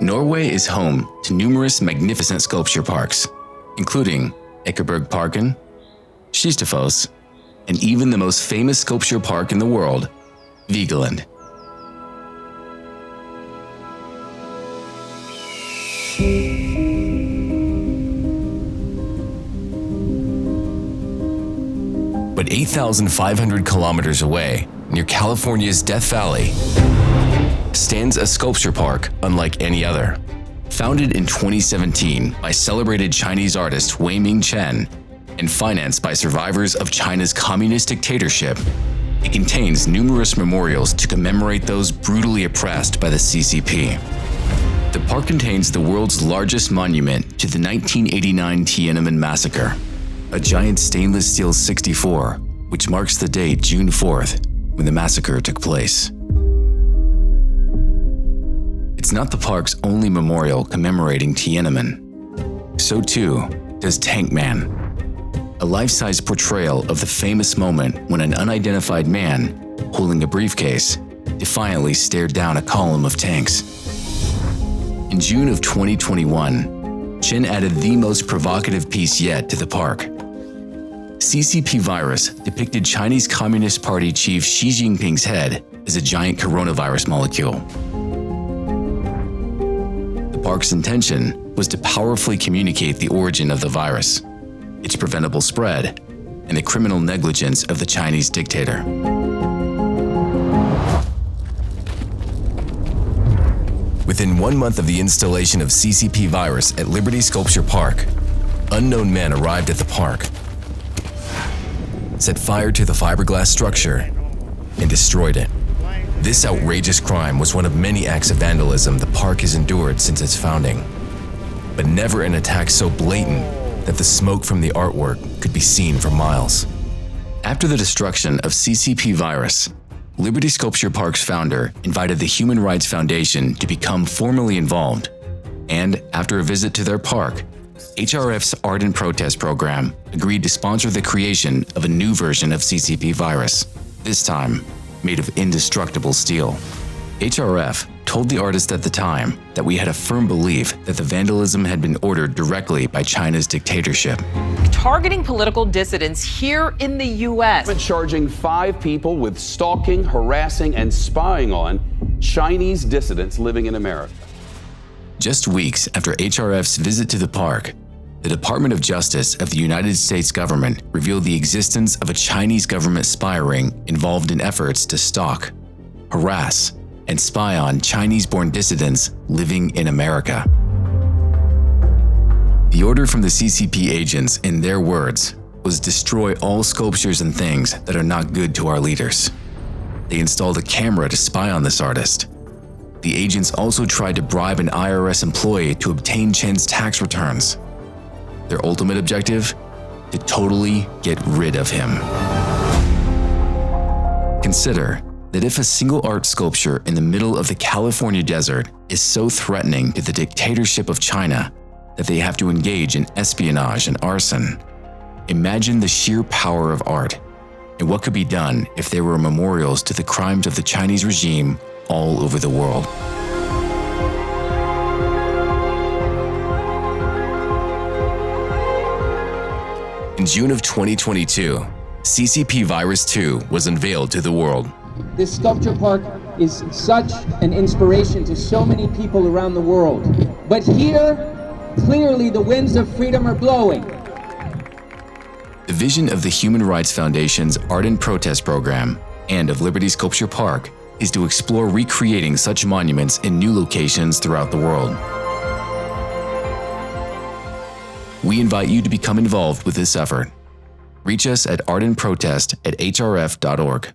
Norway is home to numerous magnificent sculpture parks, including Ekebergparken, Kistefos, and even the most famous sculpture park in the world, Vigeland. But 8,500 kilometers away, near California's Death Valley, stands a sculpture park unlike any other. Founded in 2017 by celebrated Chinese artist Weiming Chen and financed by survivors of China's communist dictatorship, it contains numerous memorials to commemorate those brutally oppressed by the CCP. The park contains the world's largest monument to the 1989 Tiananmen massacre, a giant stainless steel 64, which marks the date June 4th, when the massacre took place. It's not the park's only memorial commemorating Tiananmen. So too does Tankman, a life-size portrayal of the famous moment when an unidentified man, holding a briefcase, defiantly stared down a column of tanks. In June of 2021, Chen added the most provocative piece yet to the park. CCP Virus depicted Chinese Communist Party chief Xi Jinping's head as a giant coronavirus molecule. The park's intention was to powerfully communicate the origin of the virus, its preventable spread, and the criminal negligence of the Chinese dictator. Within 1 month of the installation of CCP Virus at Liberty Sculpture Park, unknown men arrived at the park, set fire to the fiberglass structure, and destroyed it. This outrageous crime was one of many acts of vandalism the park has endured since its founding, but never an attack so blatant that the smoke from the artwork could be seen for miles. After the destruction of CCP Virus, Liberty Sculpture Park's founder invited the Human Rights Foundation to become formally involved, and after a visit to their park, HRF's Art and Protest program agreed to sponsor the creation of a new version of CCP Virus, this time made of indestructible steel. HRF told the artist at the time that we had a firm belief that the vandalism had been ordered directly by China's dictatorship. Targeting political dissidents here in the U.S. Charging 5 people with stalking, harassing, and spying on Chinese dissidents living in America. Just weeks after HRF's visit to the park, the Department of Justice of the United States government revealed the existence of a Chinese government spy ring involved in efforts to stalk, harass, and spy on Chinese-born dissidents living in America. The order from the CCP agents, in their words, was destroy all sculptures and things that are not good to our leaders. They installed a camera to spy on this artist. The agents also tried to bribe an IRS employee to obtain Chen's tax returns. Their ultimate objective? To totally get rid of him. Consider that if a single art sculpture in the middle of the California desert is so threatening to the dictatorship of China that they have to engage in espionage and arson, imagine the sheer power of art and what could be done if there were memorials to the crimes of the Chinese regime all over the world. In June of 2022, CCP Virus II was unveiled to the world. This sculpture park is such an inspiration to so many people around the world. But here, clearly the winds of freedom are blowing. The vision of the Human Rights Foundation's Art and Protest program and of Liberty Sculpture Park is to explore recreating such monuments in new locations throughout the world. We invite you to become involved with this effort. Reach us at artandprotest@hrf.org.